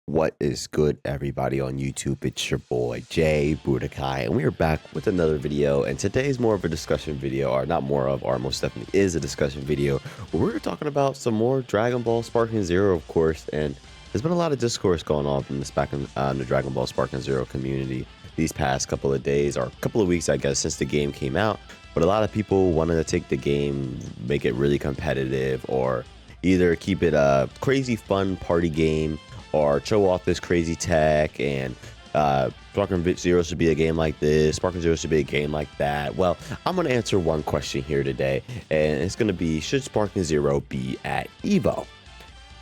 What is good, everybody on YouTube? It's your boy Jay Budokai, and we are back with another video. And today's more of a discussion video, or not more of, or most definitely is a discussion video, where we're talking about some more Dragon Ball Sparking Zero, of course. And there's been a lot of discourse going on from this back in the Dragon Ball Sparking Zero community these past couple of days, or couple of weeks, I guess, since the game came out. But a lot of people wanted to take the game, make it really competitive, or either keep it a crazy fun party game, or show off this crazy tech, and Sparking Zero should be a game like this, Sparking Zero should be a game like that. Well, I'm going to answer one question here today, and it's going to be, should Sparking Zero be at EVO?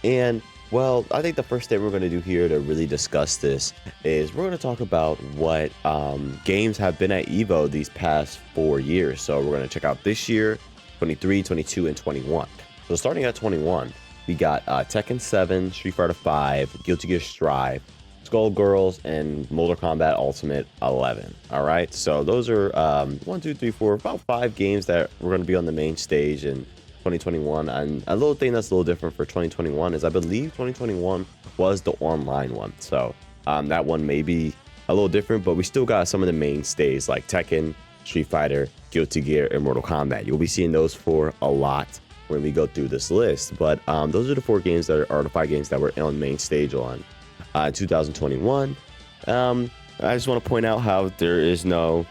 And, well, I think the first thing we're going to do here to really discuss this is we're going to talk about what games have been at EVO these past 4 years. So we're going to check out this year, 23, 22, and 21. So starting at 21, we got Tekken 7, Street Fighter 5, Guilty Gear Strive, Skullgirls, and Mortal Kombat Ultimate 11. All right, so those are 1, 2, 3, 4, about 5 games that we're going to be on the main stage in 2021. And a little thing that's a little different for 2021 is I believe 2021 was the online one. So that one may be a little different, but we still got some of the mainstays like Tekken, Street Fighter, Guilty Gear, and Mortal Kombat. You'll be seeing those for a lot when we go through this list, but those are the 4 games that are the 5 games that were on main stage on 2021. I just want to point out how there is no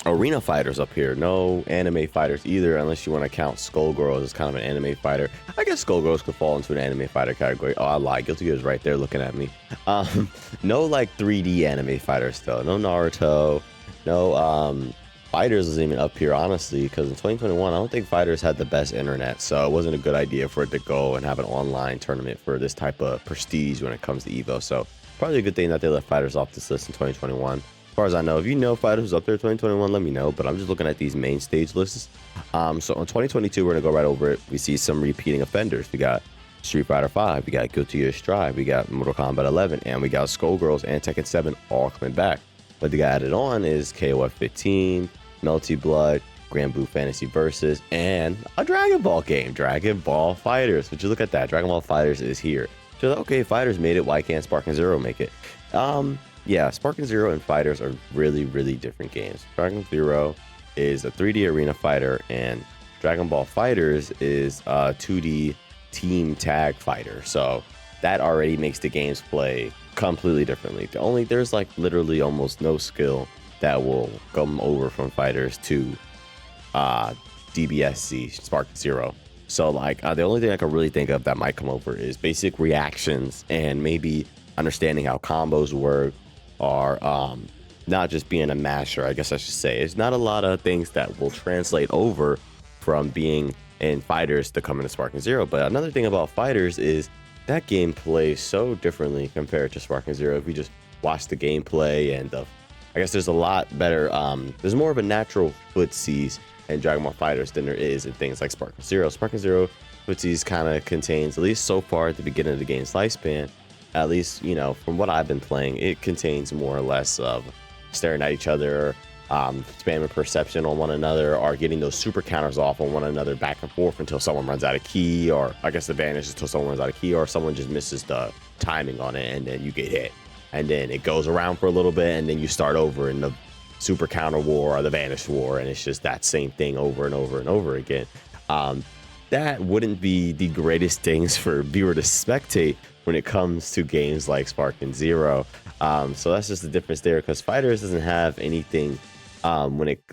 arena fighters up here, no anime fighters either, unless you want to count Skullgirls as kind of an anime fighter. I guess Skullgirls could fall into an anime fighter category. Oh, I lied. Guilty Gear is right there looking at me. No like 3D anime fighters though. No Naruto. No Fighters isn't even up here, honestly, because in 2021, I don't think Fighters had the best internet, so it wasn't a good idea for it to go and have an online tournament for this type of prestige when it comes to EVO. So probably a good thing that they left Fighters off this list in 2021. As far as I know, if you know Fighters up there in 2021, let me know, but I'm just looking at these main stage lists. So in 2022, we're going to go right over it. We see some repeating offenders. We got Street Fighter 5, we got Guilty Gear Strive, we got Mortal Kombat 11, and we got Skullgirls and Tekken 7 all coming back. What they got added on is KOF 15, Melty Blood, Grand Blue Fantasy Versus, and a Dragon Ball game, Dragon Ball Fighters. Would you look at that? Dragon Ball Fighters is here. So like, okay, Fighters made it. Why can't Sparking Zero make it? Yeah, Sparking Zero and Fighters are really, really different games. Sparking Zero is a 3D arena fighter, and Dragon Ball Fighters is a 2D team tag fighter. So that already makes the games play completely differently. There's like literally almost no skill that will come over from Fighters to DBSC, Sparking Zero. So like the only thing I can really think of that might come over is basic reactions and maybe understanding how combos work, or not just being a masher, I guess I should say. It's not a lot of things that will translate over from being in Fighters to come into Sparking Zero. But another thing about Fighters is that game plays so differently compared to Sparking Zero. If you just watch the gameplay and I guess there's a lot better, there's more of a natural footsies in Dragon Ball Fighters than there is in things like Sparking Zero. Sparking Zero footsies kind of contains, at least so far at the beginning of the game's lifespan, at least, you know, from what I've been playing, it contains more or less of staring at each other, spamming perception on one another, or getting those super counters off on one another back and forth until someone runs out of key, or I guess the advantage is until someone runs out of key, or someone just misses the timing on it and then you get hit. And then it goes around for a little bit, and then you start over in the Super Counter War or the Vanish War, and it's just that same thing over and over and over again. That wouldn't be the greatest things for viewer to spectate when it comes to games like Sparking Zero. So that's just the difference there, because Fighters doesn't have anything when it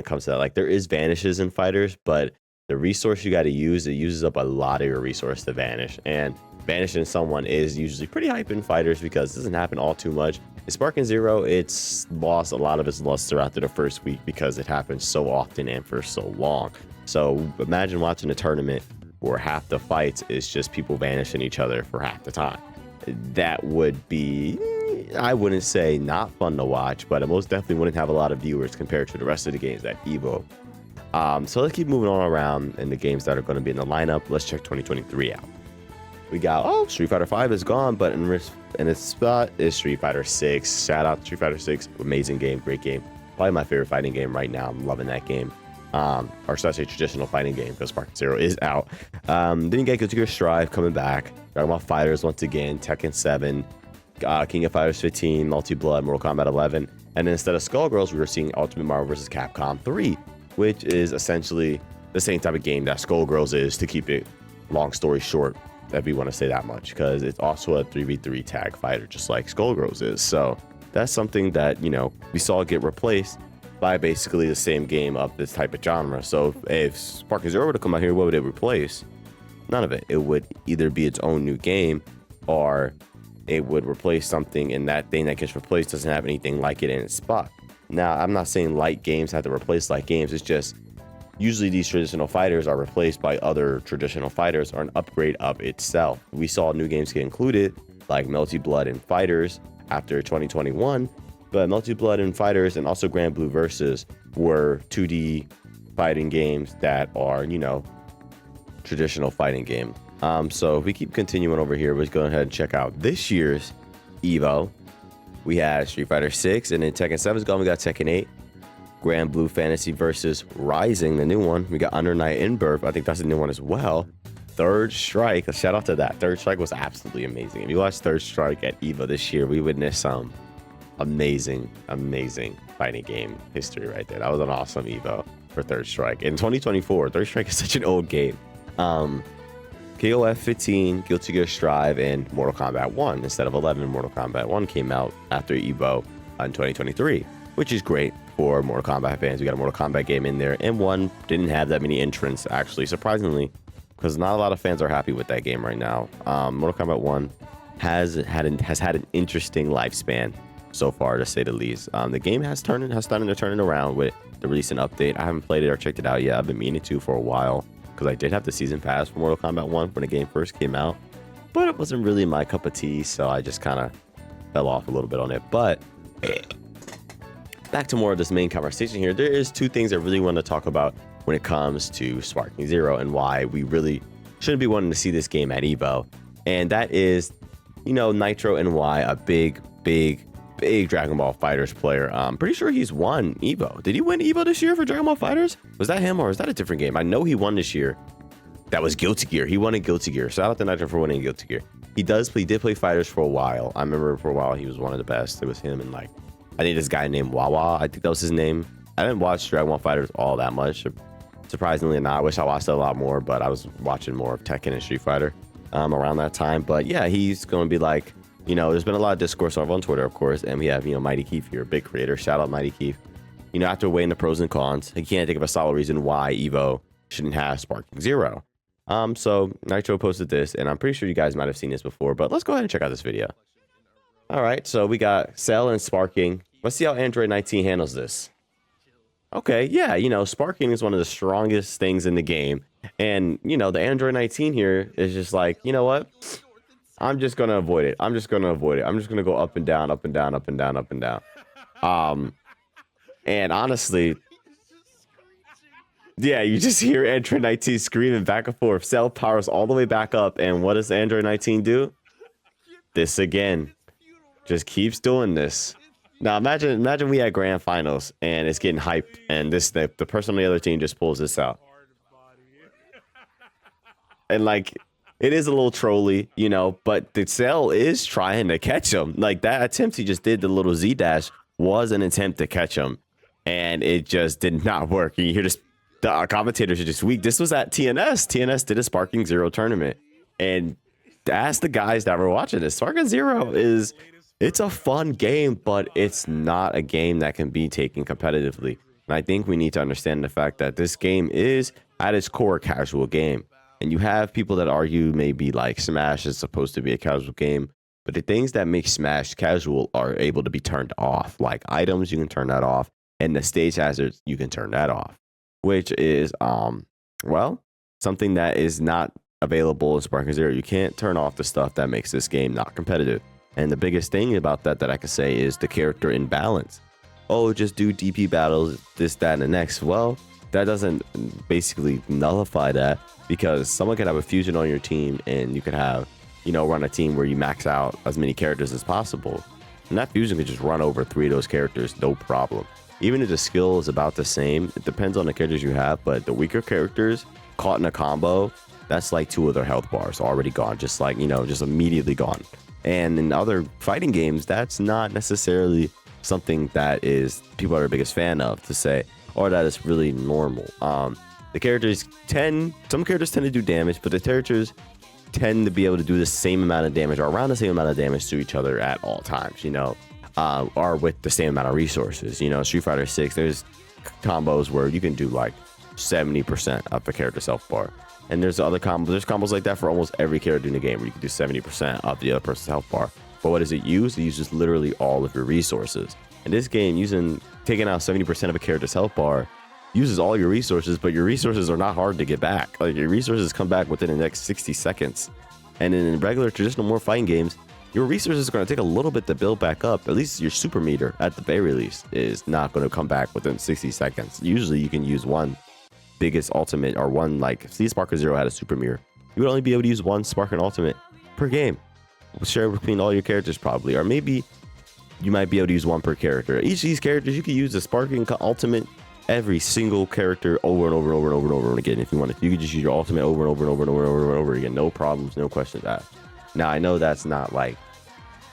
comes to that. Like, there is vanishes in Fighters, but the resource you got to use, it uses up a lot of your resource to vanish, and vanishing someone is usually pretty hype in Fighters because it doesn't happen all too much. In Sparking Zero, it's lost a lot of its luster after the first week because it happens so often and for so long. So imagine watching a tournament where half the fights is just people vanishing each other for half the time. That would be, I wouldn't say not fun to watch, but it most definitely wouldn't have a lot of viewers compared to the rest of the games at EVO. So let's keep moving on around in the games that are going to be in the lineup. Let's check 2023 out. We got, Street Fighter 5 is gone, but in its spot is Street Fighter 6. Shout out to Street Fighter 6. Amazing game, great game. Probably my favorite fighting game right now. I'm loving that game. Or should I say traditional fighting game, because Sparking Zero is out. Then you get Guilty Gear Strive coming back. Dragon Ball Fighters once again, Tekken 7, King of Fighters 15, Multi Blood, Mortal Kombat 11, and then instead of Skullgirls, we were seeing Ultimate Marvel vs. Capcom 3, which is essentially the same type of game that Skullgirls is, to keep it long story short, if we want to say that much, because it's also a 3v3 tag fighter, just like Skullgirls is. So that's something that, you know, we saw get replaced by basically the same game of this type of genre. So if Sparking Zero were to come out here, what would it replace? None of it. It would either be its own new game, or it would replace something, and that thing that gets replaced doesn't have anything like it in its spot. Now, I'm not saying light games have to replace light games. It's just usually these traditional fighters are replaced by other traditional fighters or an upgrade of itself. We saw new games get included, like Multi Blood and Fighters after 2021, but Multi Blood and Fighters and also Grand Blue Versus were 2D fighting games that are, you know, traditional fighting game. So if we keep continuing over here, let's go ahead and check out this year's EVO. We had Street Fighter 6, and then Tekken 7's gone. We got Tekken 8, Grand Blue Fantasy versus Rising, the new one. We got Under Night in Birth. I think that's the new one as well. Third Strike, a shout out to that. Third Strike was absolutely amazing. If you watched Third Strike at EVO this year, we witnessed some amazing fighting game history right there. That was an awesome EVO for Third Strike. In 2024, Third Strike is such an old game. KOF 15, Guilty Gear Strive, and Mortal Kombat 1 instead of 11. Mortal Kombat 1 came out after EVO in 2023, which is great for Mortal Kombat fans. We got a Mortal Kombat game in there, and one didn't have that many entrants, actually, surprisingly, because not a lot of fans are happy with that game right now. Mortal Kombat 1 has had an interesting lifespan so far, to say the least. The game has started to turn it around with the recent update. I haven't played it or checked it out yet. I've been meaning to for a while, because I did have the season pass for Mortal Kombat 1 when the game first came out, but it wasn't really my cup of tea, so I just kind of fell off a little bit on it. But back to more of this main conversation here. There is two things I really want to talk about when it comes to Sparking Zero and why we really shouldn't be wanting to see this game at EVO, and that is, you know, Nitro and why a big Dragon Ball Fighters player. I'm pretty sure he's won EVO. Did he win EVO this year for Dragon Ball Fighters? Was that him, or is that a different game? I know he won this year. That was Guilty Gear. He won in Guilty Gear. Shout out to Nitro for winning Guilty Gear. He did play Fighters for a while. I remember for a while he was one of the best. It was him and, like, I think this guy named Wawa. I think that was his name. I didn't watch Dragon Ball Fighters all that much. Surprisingly not. I wish I watched it a lot more, but I was watching more of Tekken and Street Fighter around that time. But yeah, he's going to be like, you know, there's been a lot of discourse on Twitter, of course, and we have, you know, Mighty Keith here, big creator. Shout out Mighty Keith. You know, after weighing the pros and cons, he can't think of a solid reason why EVO shouldn't have Sparking Zero. So Nitro posted this, and I'm pretty sure you guys might have seen this before, but let's go ahead and check out this video. All right, so we got Cell and Sparking. Let's see how Android 19 handles this. Okay, yeah, you know, Sparking is one of the strongest things in the game, and, you know, the Android 19 here is just like, you know what? I'm just going to avoid it. I'm just going to go up and down, up and down, up and down, up and down. And honestly, yeah, you just hear Android 19 screaming back and forth. Cell powers all the way back up. And what does Android 19 do? This again. Just keeps doing this. Now imagine we had grand finals and it's getting hyped, and the person on the other team just pulls this out. And like, it is a little trolly, you know, but the Cell is trying to catch him. Like, that attempt he just did, the little Z dash, was an attempt to catch him, and it just did not work. And you hear this, the commentators are just weak. This was at TNS. TNS did a Sparking Zero tournament, and ask the guys that were watching this. Sparking Zero it's a fun game, but it's not a game that can be taken competitively. And I think we need to understand the fact that this game is, at its core, a casual game. And you have people that argue maybe like Smash is supposed to be a casual game, but the things that make Smash casual are able to be turned off. Like items, you can turn that off, and the stage hazards, you can turn that off, which is well, something that is not available in Sparking Zero. You can't turn off the stuff that makes this game not competitive. And the biggest thing about that I can say is the character imbalance. Oh, just do DP battles, this, that, and the next. Well, that doesn't basically nullify that, because someone can have a fusion on your team, and you can have, you know, run a team where you max out as many characters as possible. And that fusion could just run over 3 of those characters, no problem. Even if the skill is about the same, it depends on the characters you have, but the weaker characters caught in a combo, that's like 2 of their health bars already gone, just like, you know, just immediately gone. And in other fighting games, that's not necessarily something that is people are the biggest fan of to say, or that is really normal. The characters some characters tend to do damage, but the characters tend to be able to do the same amount of damage or around the same amount of damage to each other at all times, or with the same amount of resources. Street Fighter 6, there's combos where you can do like 70% of the character's health bar. And there's combos like that for almost every character in the game where you can do 70% of the other person's health bar. But what does it use? It uses literally all of your resources. In this game, taking out 70% of a character's health bar uses all your resources, but your resources are not hard to get back. Like, your resources come back within the next 60 seconds. And in regular traditional more fighting games, your resources are going to take a little bit to build back up. At least your super meter, at the very least, is not going to come back within 60 seconds. Usually you can use one biggest ultimate or one, like, see, Sparking Zero had a super mirror. You would only be able to use one Sparking ultimate per game. Share between all your characters probably, or maybe you might be able to use one per character. Each of these characters, you could use the Sparking ultimate every single character over and over and over and over and over again if you wanted. You could just use your ultimate over and over and over and over and over and over again. No problems, no questions asked. Now, I know that's not like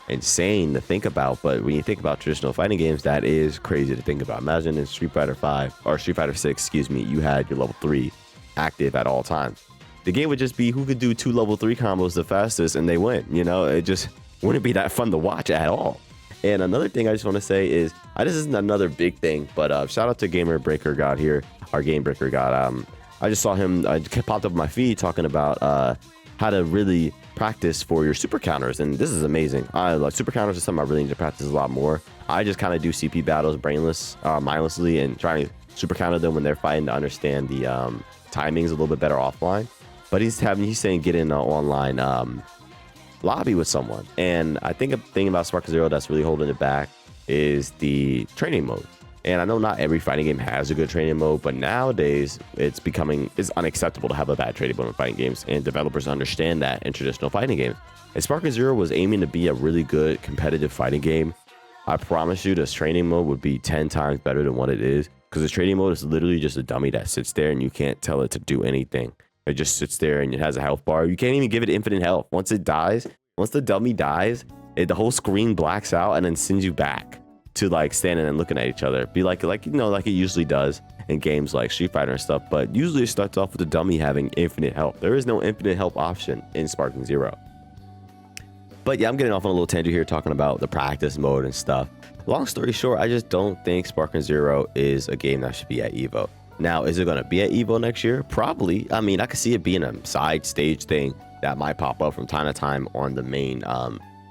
insane to think about, but when you think about traditional fighting games, that is crazy to think about. Imagine in Street Fighter 5 or Street Fighter 6, you had your level 3 active at all times. The game would just be who could do 2 level 3 combos the fastest and they win. It just wouldn't be that fun to watch at all. And another thing I just want to say is, this isn't another big thing, but shout out to Gamer Breaker God here, our Game Breaker God. I just saw him, popped up my feed talking about how to really practice for your super counters, and this is amazing. Like, super counters is something I really need to practice a lot more. I just kind of do CP battles mindlessly and try to super counter them when they're fighting to understand the timings a little bit better offline. But he's saying get in an online lobby with someone, and I think a thing about Sparking Zero that's really holding it back is the training mode. And I know not every fighting game has a good training mode, but nowadays it's unacceptable to have a bad training mode in fighting games, and developers understand that in traditional fighting games. And Sparking Zero was aiming to be a really good competitive fighting game. I promise you this training mode would be 10 times better than what it is, because the training mode is literally just a dummy that sits there and you can't tell it to do anything. It just sits there and it has a health bar. You can't even give it infinite health. Once the dummy dies, the whole screen blacks out and then sends you back to like standing and looking at each other. Be like it usually does in games like Street Fighter and stuff. But usually it starts off with the dummy having infinite health. There is no infinite health option in Sparking Zero. But yeah, I'm getting off on a little tangent here talking about the practice mode and stuff. Long story short, I just don't think Sparking Zero is a game that should be at EVO. Now, is it going to be at EVO next year? Probably. I mean, I could see it being a side stage thing that might pop up from time to time on the main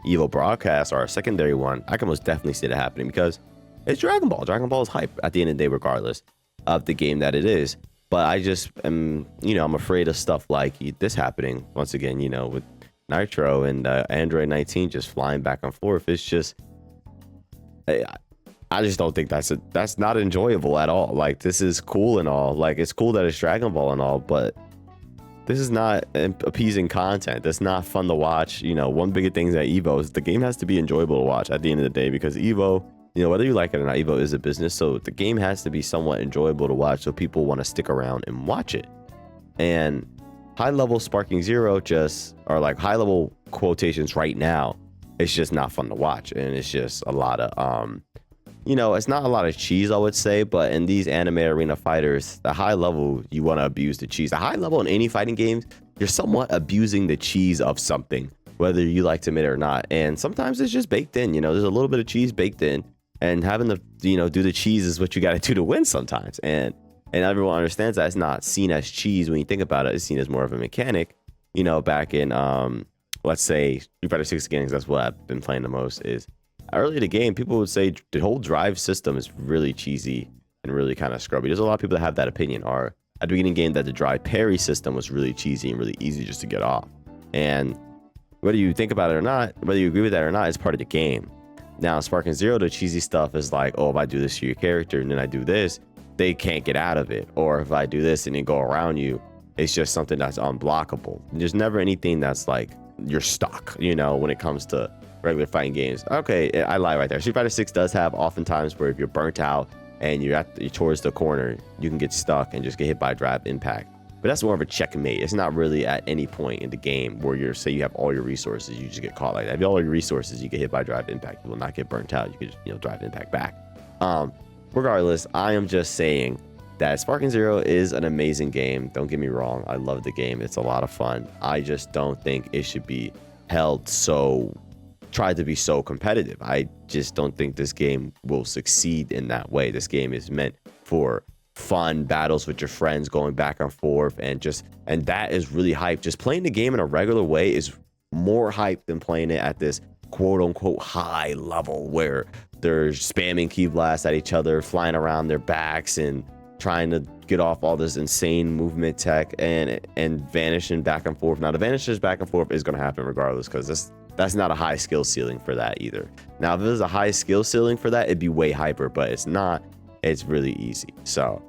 EVO broadcast or a secondary one. I can most definitely see that happening because it's Dragon Ball. Dragon Ball is hype at the end of the day, regardless of the game that it is. But I just am, I'm afraid of stuff like this happening once again, with Nitro and Android 19 just flying back and forth. It's just, I just don't think that's not enjoyable at all. Like, this is cool and all. Like, it's cool that it's Dragon Ball and all, but this is not appeasing content. That's not fun to watch. One big thing at EVO is the game has to be enjoyable to watch at the end of the day, because EVO, whether you like it or not, EVO is a business. So the game has to be somewhat enjoyable to watch so people want to stick around and watch it. And high level Sparking Zero or like high level quotations right now, it's just not fun to watch. And it's just a lot of, it's not a lot of cheese, I would say, but in these anime arena fighters, the high level, you want to abuse the cheese. The high level in any fighting games, you're somewhat abusing the cheese of something, whether you like to admit it or not. And sometimes it's just baked in, there's a little bit of cheese baked in, and having to, do the cheese is what you got to do to win sometimes. And everyone understands that it's not seen as cheese when you think about it. It's seen as more of a mechanic, back in, let's say Street Fighter 6 games. That's what I've been playing the most. Is early in the game, people would say the whole drive system is really cheesy and really kind of scrubby. There's a lot of people that have that opinion, or at the beginning game that the drive parry system was really cheesy and really easy just to get off. And whether you think about it or not, whether you agree with that or not, it's part of the game. Now, Sparking Zero, the cheesy stuff is like, oh, if I do this to your character and then I do this, they can't get out of it. Or if I do this and then go around you, it's just something that's unblockable. There's never anything that's like you're stuck, when it comes to regular fighting games. Okay, I lie right there. Street Fighter 6 does have oftentimes where if you're burnt out and you're towards the corner, you can get stuck and just get hit by drive impact. but that's more of a checkmate. It's not really at any point in the game where you're, say you have all your resources, you just get caught like that. If you have all your resources, you get hit by drive impact. You will not get burnt out. You could just, you know, drive impact back. Regardless, I am just saying that Sparking Zero is an amazing game. Don't get me wrong. I love the game. It's a lot of fun. I just don't think it should be held so, tried to be so competitive. I just don't think this game will succeed in that way. This game is meant for fun battles with your friends, going back and forth, and that is really hype. Just playing the game in a regular way is more hype than playing it at this quote unquote high level where they're spamming key blasts at each other, flying around their backs and trying to get off all this insane movement tech and vanishing back and forth. Now the vanishes back and forth is going to happen regardless, because that's not a high skill ceiling for that either. Now if there's a high skill ceiling for that, it'd be way hyper, but it's not. It's really easy. So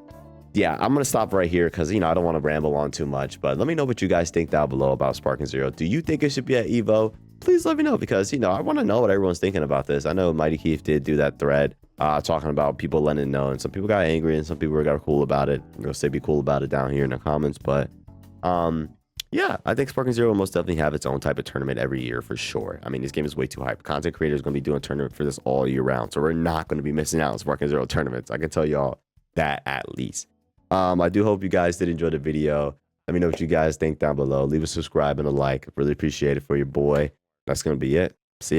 yeah, I'm gonna stop right here because, you know, I don't want to ramble on too much, but let me know what you guys think down below about Sparking Zero. Do you think it should be at EVO? Please let me know, because, you know, I want to know what everyone's thinking about this. I know Mighty Keith did do that thread talking about people letting it know, and some people got angry and some people got cool about it. I'm gonna say be cool about it down here in the comments, but yeah, I think Sparking Zero will most definitely have its own type of tournament every year for sure. I mean, this game is way too hype. Content creators are going to be doing tournament for this all year round, so we're not going to be missing out on Sparking Zero tournaments. I can tell y'all that at least. I do hope you guys did enjoy the video. Let me know what you guys think down below. Leave a subscribe and a like. Really appreciate it for your boy. That's going to be it. See ya.